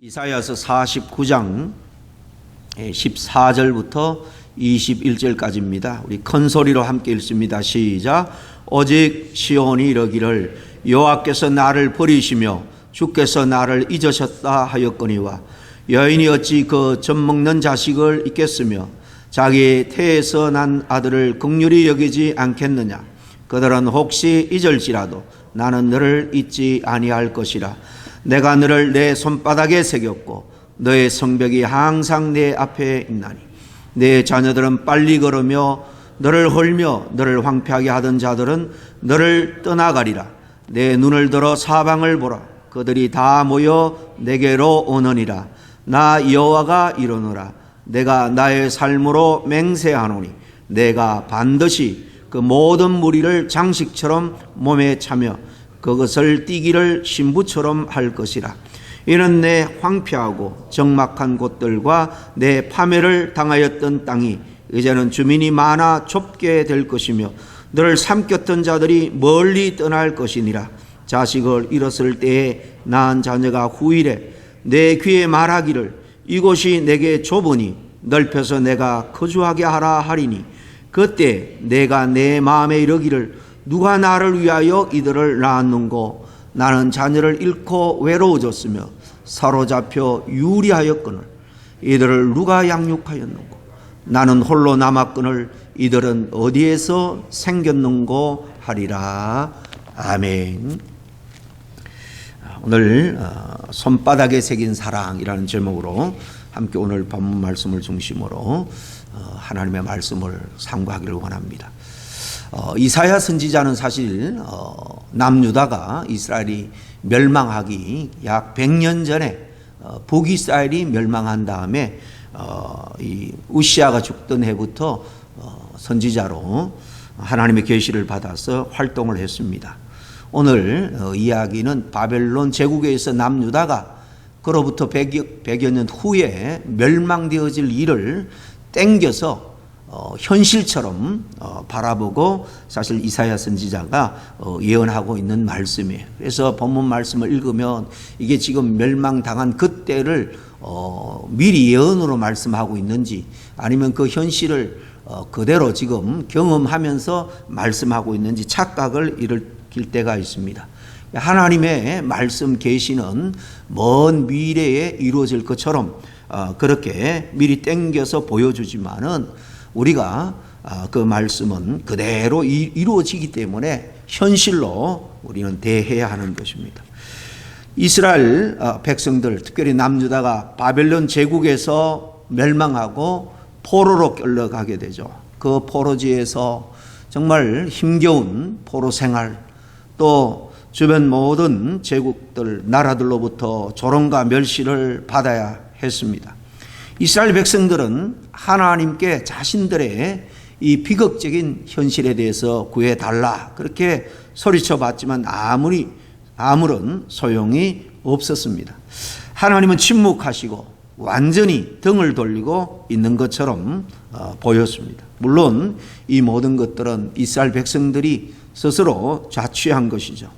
이사야서 49장 14절부터 21절까지입니다. 우리 큰 소리로 함께 읽습니다. 시작. 오직 시온이 이르기를 여호와께서 나를 버리시며 주께서 나를 잊으셨다 하였거니와 여인이 어찌 그 젖먹는 자식을 잊겠으며 자기 태에서 난 아들을 긍휼히 여기지 않겠느냐. 그들은 혹시 잊을지라도 나는 너를 잊지 아니할 것이라. 내가 너를 내 손바닥에 새겼고 너의 성벽이 항상 내 앞에 있나니 내 자녀들은 빨리 걸으며 너를 헐며 너를 황폐하게 하던 자들은 너를 떠나가리라. 내 눈을 들어 사방을 보라. 그들이 다 모여 내게로 오느니라. 나 여호와가 이르노라. 내가 나의 삶으로 맹세하노니 내가 반드시 그 모든 무리를 장식처럼 몸에 차며 그것을 띠기를 신부처럼 할 것이라. 이는 내 황폐하고 적막한 곳들과 내 파멸을 당하였던 땅이 이제는 주민이 많아 좁게 될 것이며 너를 삼켰던 자들이 멀리 떠날 것이니라. 자식을 잃었을 때에 낳은 자녀가 후일에 내 귀에 말하기를 이곳이 내게 좁으니 넓혀서 내가 거주하게 하라 하리니 그때 내가 내 마음에 이르기를 누가 나를 위하여 이들을 낳았는고 나는 자녀를 잃고 외로워졌으며 사로잡혀 유리하였거늘 이들을 누가 양육하였는고 나는 홀로 남았거늘 이들은 어디에서 생겼는고 하리라. 아멘. 오늘 손바닥에 새긴 사랑이라는 제목으로 함께 오늘 본문 말씀을 중심으로 하나님의 말씀을 상고하기를 원합니다. 이사야 선지자는 사실 남유다가 이스라엘이 멸망하기 약 100년 전에 북이스라엘이 멸망한 다음에 이 우시아가 죽던 해부터 선지자로 하나님의 계시를 받아서 활동을 했습니다. 오늘 이야기는 바벨론 제국에 있어 남유다가 그로부터 100여 년 후에 멸망되어질 일을 땡겨서 현실처럼 바라보고 사실 이사야 선지자가 예언하고 있는 말씀이에요. 그래서 본문 말씀을 읽으면 이게 지금 멸망당한 그때를 미리 예언으로 말씀하고 있는지 아니면 그 현실을 그대로 지금 경험하면서 말씀하고 있는지 착각을 일으킬 때가 있습니다. 하나님의 말씀 계시는 먼 미래에 이루어질 것처럼 그렇게 미리 땡겨서 보여주지만은 우리가 그 말씀은 그대로 이루어지기 때문에 현실로 우리는 대해야 하는 것입니다. 이스라엘 백성들, 특별히 남유다가 바벨론 제국에서 멸망하고 포로로 끌려가게 되죠. 그 포로지에서 정말 힘겨운 포로 생활, 또 주변 모든 제국들, 나라들로부터 조롱과 멸시를 받아야 했습니다. 이스라엘 백성들은 하나님께 자신들의 이 비극적인 현실에 대해서 구해달라 그렇게 소리쳐 봤지만 아무런 소용이 없었습니다. 하나님은 침묵하시고 완전히 등을 돌리고 있는 것처럼 보였습니다. 물론 이 모든 것들은 이스라엘 백성들이 스스로 자취한 것이죠.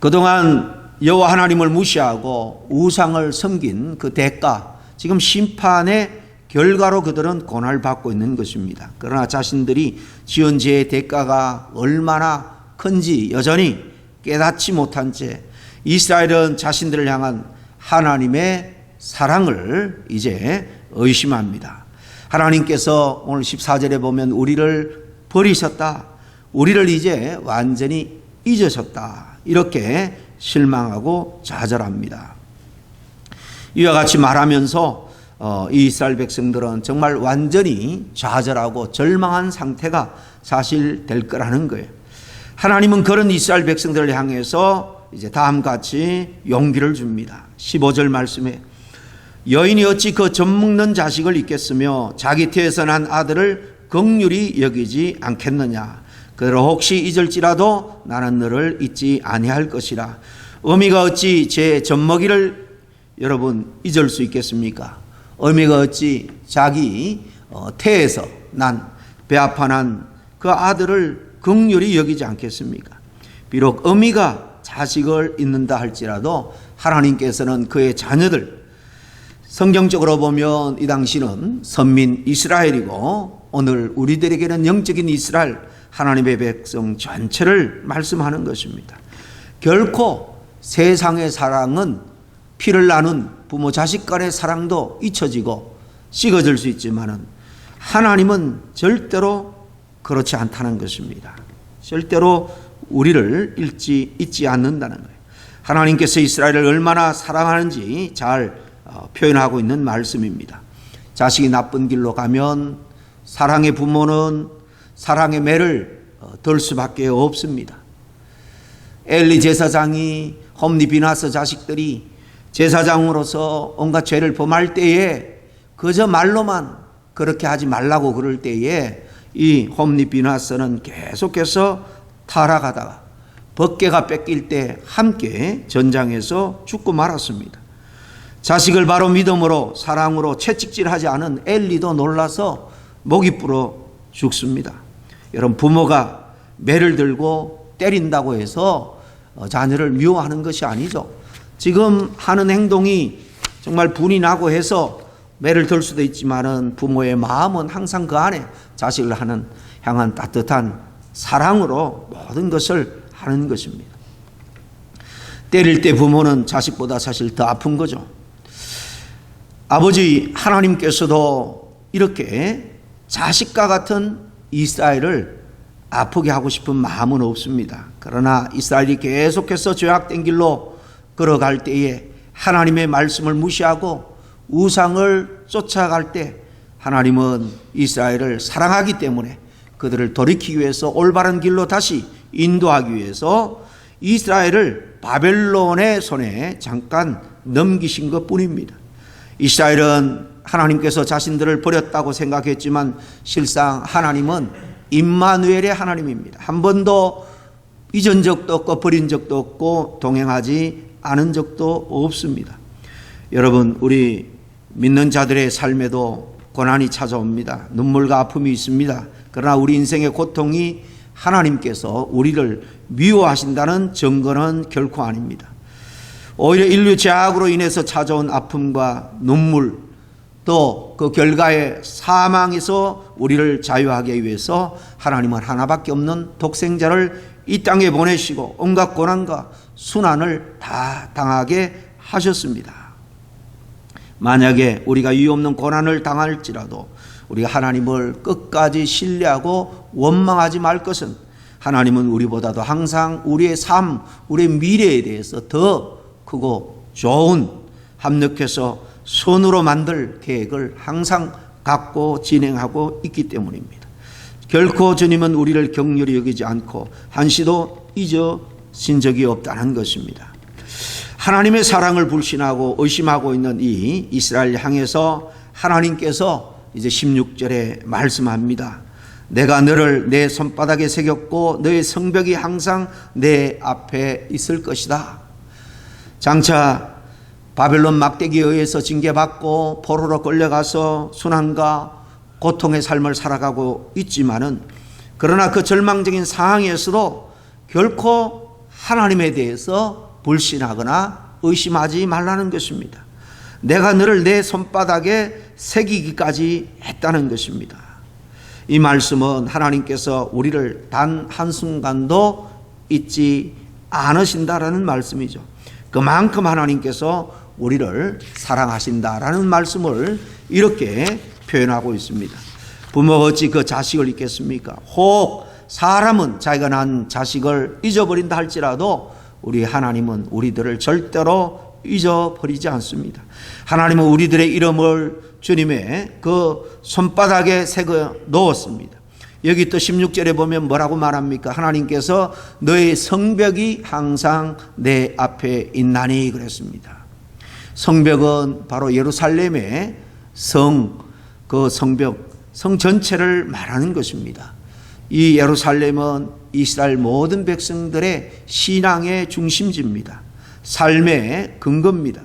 그동안 여호와 하나님을 무시하고 우상을 섬긴 그 대가, 지금 심판의 결과로 그들은 고난을 받고 있는 것입니다. 그러나 자신들이 지은 죄의 대가가 얼마나 큰지 여전히 깨닫지 못한 채 이스라엘은 자신들을 향한 하나님의 사랑을 이제 의심합니다. 하나님께서 오늘 14절에 보면 우리를 버리셨다. 우리를 이제 완전히 잊으셨다. 이렇게 실망하고 좌절합니다. 이와 같이 말하면서 이스라엘 백성들은 정말 완전히 좌절하고 절망한 상태가 사실 될 거라는 거예요. 하나님은 그런 이스라엘 백성들을 향해서 이제 다음과 같이 용기를 줍니다. 15절 말씀에 여인이 어찌 그 젖먹는 자식을 잊겠으며 자기 태에서 난 아들을 긍휼히 여기지 않겠느냐. 그대로 혹시 잊을지라도 나는 너를 잊지 아니할 것이라. 어미가 어찌 제 젖먹이를 여러분 잊을 수 있겠습니까? 어미가 어찌 자기 태에서 난 배아파 난 그 아들을 긍휼히 여기지 않겠습니까? 비록 어미가 자식을 잊는다 할지라도 하나님께서는 그의 자녀들, 성경적으로 보면 이 당시는 선민 이스라엘이고 오늘 우리들에게는 영적인 이스라엘, 하나님의 백성 전체를 말씀하는 것입니다. 결코 세상의 사랑은 피를 나눈 부모 자식 간의 사랑도 잊혀지고 식어질 수 있지만은 하나님은 절대로 그렇지 않다는 것입니다. 절대로 우리를 잊지 않는다는 거예요. 하나님께서 이스라엘을 얼마나 사랑하는지 잘 표현하고 있는 말씀입니다. 자식이 나쁜 길로 가면 사랑의 부모는 사랑의 매를 들 수밖에 없습니다. 엘리 제사장이 홈리 비나스 자식들이 제사장으로서 온갖 죄를 범할 때에 그저 말로만 그렇게 하지 말라고 그럴 때에 이 홈리 비나스는 계속해서 타락하다가 법궤가 뺏길 때 함께 전장에서 죽고 말았습니다. 자식을 바로 믿음으로 사랑으로 채찍질하지 않은 엘리도 놀라서 목이 불어 죽습니다. 여러분, 부모가 매를 들고 때린다고 해서 자녀를 미워하는 것이 아니죠. 지금 하는 행동이 정말 분이 나고 해서 매를 들 수도 있지만은 부모의 마음은 항상 그 안에 자식을 향한 따뜻한 사랑으로 모든 것을 하는 것입니다. 때릴 때 부모는 자식보다 사실 더 아픈 거죠. 아버지 하나님께서도 이렇게 자식과 같은 이스라엘을 아프게 하고 싶은 마음은 없습니다. 그러나 이스라엘이 계속해서 죄악된 길로 걸어갈 때에 하나님의 말씀을 무시하고 우상을 쫓아갈 때 하나님은 이스라엘을 사랑하기 때문에 그들을 돌이키기 위해서 올바른 길로 다시 인도하기 위해서 이스라엘을 바벨론의 손에 잠깐 넘기신 것뿐입니다. 이스라엘은 하나님께서 자신들을 버렸다고 생각했지만 실상 하나님은 임마누엘의 하나님입니다. 한 번도 잊은 적도 없고 버린 적도 없고 동행하지 않은 적도 없습니다. 여러분, 우리 믿는 자들의 삶에도 고난이 찾아옵니다. 눈물과 아픔이 있습니다. 그러나 우리 인생의 고통이 하나님께서 우리를 미워하신다는 증거는 결코 아닙니다. 오히려 인류 죄악으로 인해서 찾아온 아픔과 눈물, 또 그 결과의 사망에서 우리를 자유하기 위해서 하나님은 하나밖에 없는 독생자를 이 땅에 보내시고 온갖 고난과 순환을 다 당하게 하셨습니다. 만약에 우리가 이유 없는 고난을 당할지라도 우리가 하나님을 끝까지 신뢰하고 원망하지 말 것은 하나님은 우리보다도 항상 우리의 삶, 우리의 미래에 대해서 더 크고 좋은 합력해서 선으로 만들 계획을 항상 갖고 진행하고 있기 때문입니다. 결코 주님은 우리를 격렬히 여기지 않고 한시도 잊어진 적이 없다는 것입니다. 하나님의 사랑을 불신하고 의심하고 있는 이 이스라엘 향해서 하나님께서 이제 16절에 말씀합니다. 내가 너를 내 손바닥에 새겼고 너의 성벽이 항상 내 앞에 있을 것이다. 장차 바벨론 막대기에 의해서 징계받고 포로로 끌려가서 순환과 고통의 삶을 살아가고 있지만은 그러나 그 절망적인 상황에서도 결코 하나님에 대해서 불신하거나 의심하지 말라는 것입니다. 내가 너를 내 손바닥에 새기기까지 했다는 것입니다. 이 말씀은 하나님께서 우리를 단 한순간도 잊지 않으신다라는 말씀이죠. 그만큼 하나님께서 우리를 사랑하신다라는 말씀을 이렇게 표현하고 있습니다. 부모가 어찌 그 자식을 잊겠습니까? 혹 사람은 자기가 낳은 자식을 잊어버린다 할지라도 우리 하나님은 우리들을 절대로 잊어버리지 않습니다. 하나님은 우리들의 이름을 주님의 그 손바닥에 새겨 놓았습니다. 여기 또 16절에 보면 뭐라고 말합니까? 하나님께서 너의 성벽이 항상 내 앞에 있나니 그랬습니다. 성벽은 바로 예루살렘의 그 성벽, 성 전체를 말하는 것입니다. 이 예루살렘은 이스라엘 모든 백성들의 신앙의 중심지입니다. 삶의 근거입니다.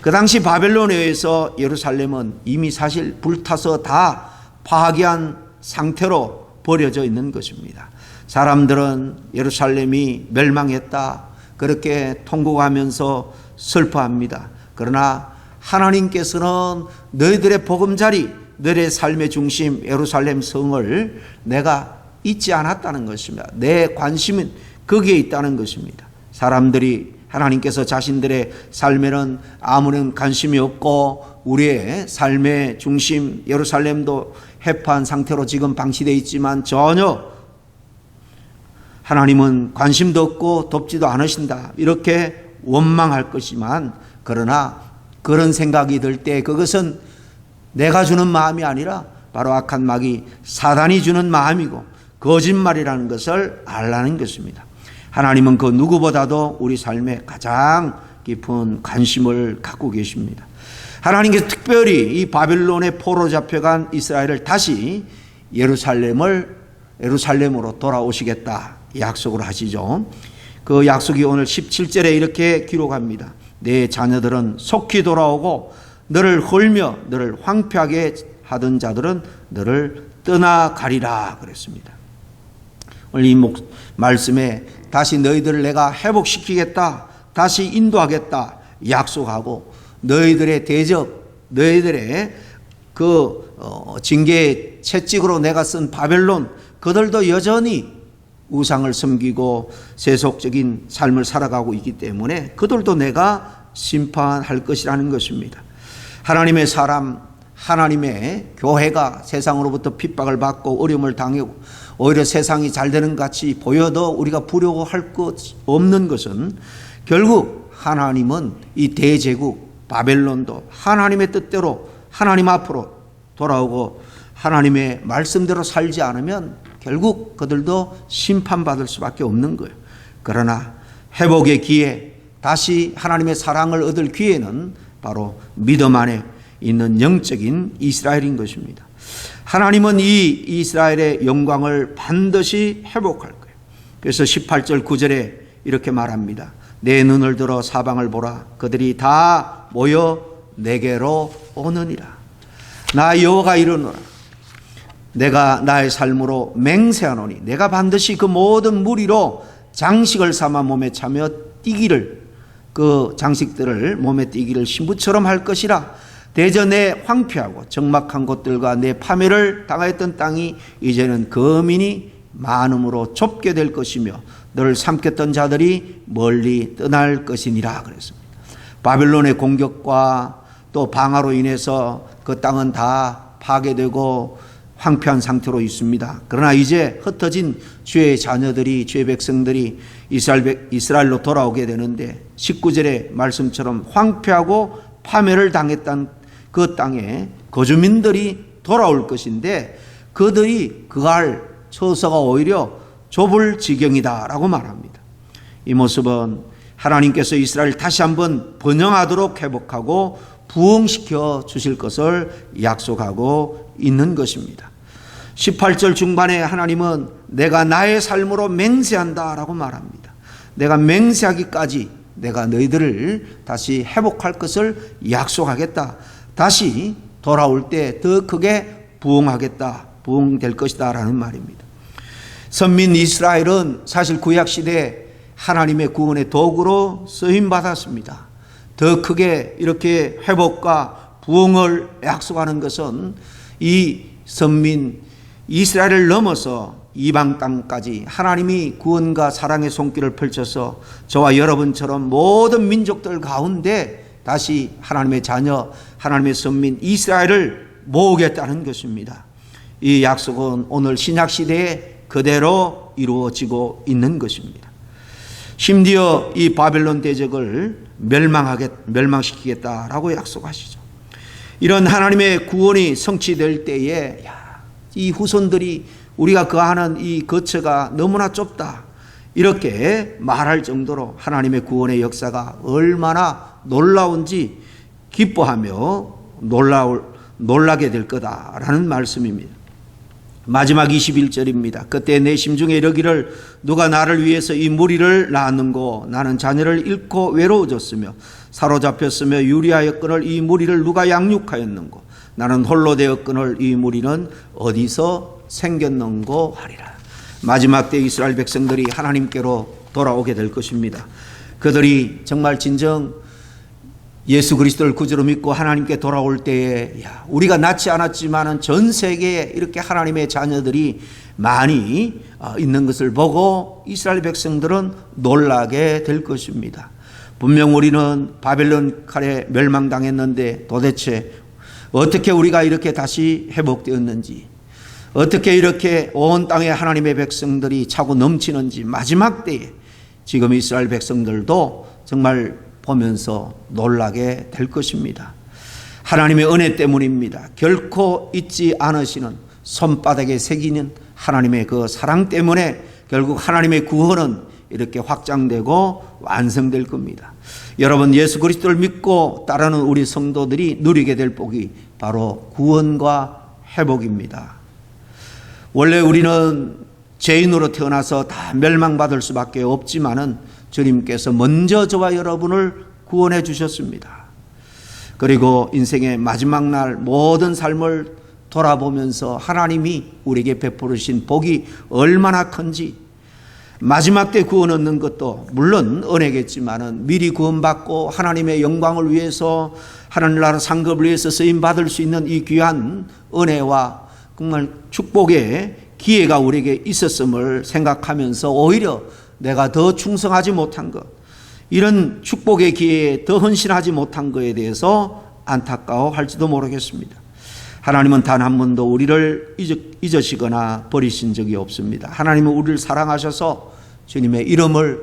그 당시 바벨론에 의해서 예루살렘은 이미 사실 불타서 다 파괴한 상태로 버려져 있는 것입니다. 사람들은 예루살렘이 멸망했다, 그렇게 통곡하면서 슬퍼합니다. 그러나 하나님께서는 너희들의 보금자리, 너희의 삶의 중심 예루살렘 성을 내가 잊지 않았다는 것입니다. 내 관심은 거기에 있다는 것입니다. 사람들이 하나님께서 자신들의 삶에는 아무런 관심이 없고 우리의 삶의 중심 예루살렘도 해파한 상태로 지금 방치되어 있지만 전혀 하나님은 관심도 없고 돕지도 않으신다, 이렇게 원망할 것이지만, 그러나 그런 생각이 들 때 그것은 내가 주는 마음이 아니라 바로 악한 마귀 사단이 주는 마음이고 거짓말이라는 것을 알라는 것입니다. 하나님은 그 누구보다도 우리 삶에 가장 깊은 관심을 갖고 계십니다. 하나님께서 특별히 이 바벨론의 포로 잡혀간 이스라엘을 다시 예루살렘으로 돌아오시겠다 약속을 하시죠. 그 약속이 오늘 17절에 이렇게 기록합니다. 내 자녀들은 속히 돌아오고 너를 헐며 너를 황폐하게 하던 자들은 너를 떠나가리라 그랬습니다. 오늘 이 말씀에 다시 너희들을 내가 회복시키겠다, 다시 인도하겠다 약속하고, 너희들의 대적, 너희들의 그 징계의 채찍으로 내가 쓴 바벨론, 그들도 여전히 우상을 섬기고 세속적인 삶을 살아가고 있기 때문에 그들도 내가 심판할 것이라는 것입니다. 하나님의 사람, 하나님의 교회가 세상으로부터 핍박을 받고 어려움을 당하고 오히려 세상이 잘 되는 것 같이 보여도 우리가 부러워할 것 없는 것은, 결국 하나님은 이 대제국 바벨론도 하나님의 뜻대로 하나님 앞으로 돌아오고 하나님의 말씀대로 살지 않으면 결국 그들도 심판받을 수밖에 없는 거예요. 그러나 회복의 기회, 다시 하나님의 사랑을 얻을 기회는 바로 믿음 안에 있는 영적인 이스라엘인 것입니다. 하나님은 이 이스라엘의 영광을 반드시 회복할 거예요. 그래서 18절 9절에 이렇게 말합니다. 내 눈을 들어 사방을 보라. 그들이 다 모여 내게로 오느니라. 나 여호와가 이르노라. 내가 나의 삶으로 맹세하노니 내가 반드시 그 모든 무리로 장식을 삼아 몸에 차며 띠기를, 그 장식들을 몸에 띠기를 신부처럼 할 것이라. 대저 내 황폐하고 적막한 곳들과 내 파멸을 당하였던 땅이 이제는 거민이 많음으로 좁게 될 것이며 너를 삼켰던 자들이 멀리 떠날 것이니라 그랬습니다. 바벨론의 공격과 또 방화로 인해서 그 땅은 다 파괴되고 황폐한 상태로 있습니다. 그러나 이제 흩어진 주의 자녀들이, 주의 백성들이 이스라엘로 돌아오게 되는데 19절의 말씀처럼 황폐하고 파멸을 당했던 그 땅에 거주민들이 돌아올 것인데 그들이 그할 처소가 오히려 좁을 지경이다라고 말합니다. 이 모습은 하나님께서 이스라엘을 다시 한번 번영하도록 회복하고 부흥시켜 주실 것을 약속하고 있는 것입니다. 18절 중반에 하나님은 내가 나의 삶으로 맹세한다 라고 말합니다. 내가 맹세하기까지 내가 너희들을 다시 회복할 것을 약속하겠다. 다시 돌아올 때 더 크게 부흥하겠다, 부흥될 것이다 라는 말입니다. 선민 이스라엘은 사실 구약시대에 하나님의 구원의 도구로 쓰임받았습니다. 더 크게 이렇게 회복과 부흥을 약속하는 것은 이 선민 이스라엘을 넘어서 이방 땅까지 하나님이 구원과 사랑의 손길을 펼쳐서 저와 여러분처럼 모든 민족들 가운데 다시 하나님의 자녀, 하나님의 선민 이스라엘을 모으겠다는 것입니다. 이 약속은 오늘 신약시대에 그대로 이루어지고 있는 것입니다. 심지어 이 바벨론 대적을 멸망시키겠다라고 약속하시죠. 이런 하나님의 구원이 성취될 때에 이 후손들이 우리가 거하는 이 거처가 너무나 좁다 이렇게 말할 정도로 하나님의 구원의 역사가 얼마나 놀라운지 기뻐하며 놀라게 될 거다라는 말씀입니다. 마지막 21절입니다. 그때 내 심중에 이르기를 누가 나를 위해서 이 무리를 낳았는고 나는 자녀를 잃고 외로워졌으며 사로잡혔으며 유리하였거늘 이 무리를 누가 양육하였는고 나는 홀로 되었거늘 이 무리는 어디서 생겼는고 하리라. 마지막 때 이스라엘 백성들이 하나님께로 돌아오게 될 것입니다. 그들이 정말 진정 예수 그리스도를 구주로 믿고 하나님께 돌아올 때에 우리가 낳지 않았지만은 전 세계에 이렇게 하나님의 자녀들이 많이 있는 것을 보고 이스라엘 백성들은 놀라게 될 것입니다. 분명 우리는 바벨론 칼에 멸망당했는데 도대체 어떻게 우리가 이렇게 다시 회복되었는지, 어떻게 이렇게 온 땅에 하나님의 백성들이 차고 넘치는지 마지막 때에 지금 이스라엘 백성들도 정말 보면서 놀라게 될 것입니다. 하나님의 은혜 때문입니다. 결코 잊지 않으시는 손바닥에 새기는 하나님의 그 사랑 때문에 결국 하나님의 구원은 이렇게 확장되고 완성될 겁니다. 여러분, 예수 그리스도를 믿고 따르는 우리 성도들이 누리게 될 복이 바로 구원과 회복입니다. 원래 우리는 죄인으로 태어나서 다 멸망받을 수밖에 없지만은 주님께서 먼저 저와 여러분을 구원해 주셨습니다. 그리고 인생의 마지막 날 모든 삶을 돌아보면서 하나님이 우리에게 베푸신 복이 얼마나 큰지, 마지막 때 구원 얻는 것도 물론 은혜겠지만은 미리 구원받고 하나님의 영광을 위해서 하늘나라 상급을 위해서 쓰임받을 수 있는 이 귀한 은혜와 정말 축복의 기회가 우리에게 있었음을 생각하면서 오히려 내가 더 충성하지 못한 것, 이런 축복의 기회에 더 헌신하지 못한 것에 대해서 안타까워할지도 모르겠습니다. 하나님은 단 한 번도 우리를 잊으시거나 버리신 적이 없습니다. 하나님은 우리를 사랑하셔서 주님의 이름을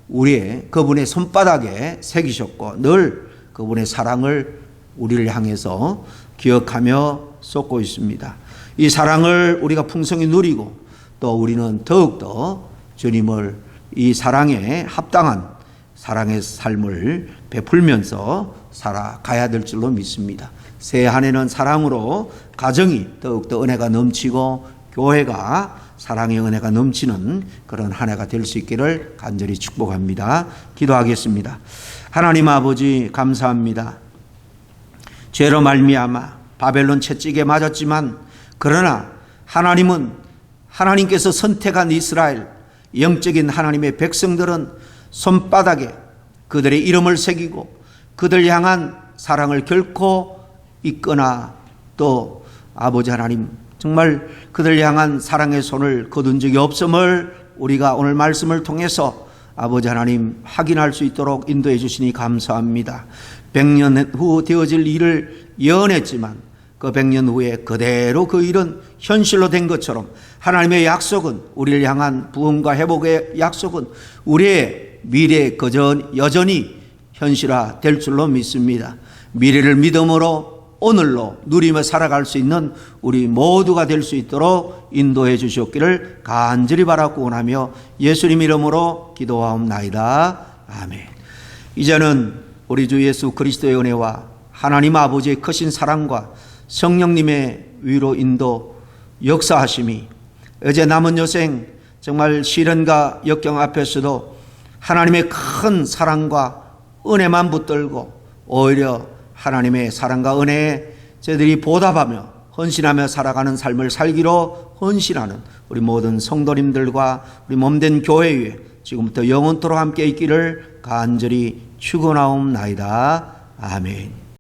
우리의 그분의 손바닥에 새기셨고 늘 그분의 사랑을 우리를 향해서 기억하며 쏟고 있습니다. 이 사랑을 우리가 풍성히 누리고 또 우리는 더욱더 주님을 이 사랑에 합당한 사랑의 삶을 베풀면서 살아가야 될 줄로 믿습니다. 새해 한 해는 사랑으로 가정이 더욱더 은혜가 넘치고 교회가 사랑의 은혜가 넘치는 그런 한 해가 될 수 있기를 간절히 축복합니다. 기도하겠습니다. 하나님 아버지, 감사합니다. 죄로 말미암아 바벨론 채찍에 맞았지만 그러나 하나님은 하나님께서 선택한 이스라엘 영적인 하나님의 백성들은 손바닥에 그들의 이름을 새기고 그들 향한 사랑을 결코 잊거나 또 아버지 하나님 정말 그들 향한 사랑의 손을 거둔 적이 없음을 우리가 오늘 말씀을 통해서 아버지 하나님 확인할 수 있도록 인도해 주시니 감사합니다. 100년 후 되어질 일을 예언했지만 그 100년 후에 그대로 그 일은 현실로 된 것처럼 하나님의 약속은 우리를 향한 부흥과 회복의 약속은 우리의 미래에 여전히 현실화 될 줄로 믿습니다. 미래를 믿음으로 오늘로 누리며 살아갈 수 있는 우리 모두가 될 수 있도록 인도해 주셨기를 간절히 바라고 원하며 예수님 이름으로 기도하옵나이다. 아멘. 이제는 우리 주 예수 그리스도의 은혜와 하나님 아버지의 크신 사랑과 성령님의 위로 인도 역사하심이 어제 남은 여생 정말 시련과 역경 앞에서도 하나님의 큰 사랑과 은혜만 붙들고 오히려 하나님의 사랑과 은혜에 저희들이 보답하며 헌신하며 살아가는 삶을 살기로 헌신하는 우리 모든 성도님들과 우리 몸된 교회 위에 지금부터 영원토록 함께 있기를 간절히 축원하옵나이다. 아멘.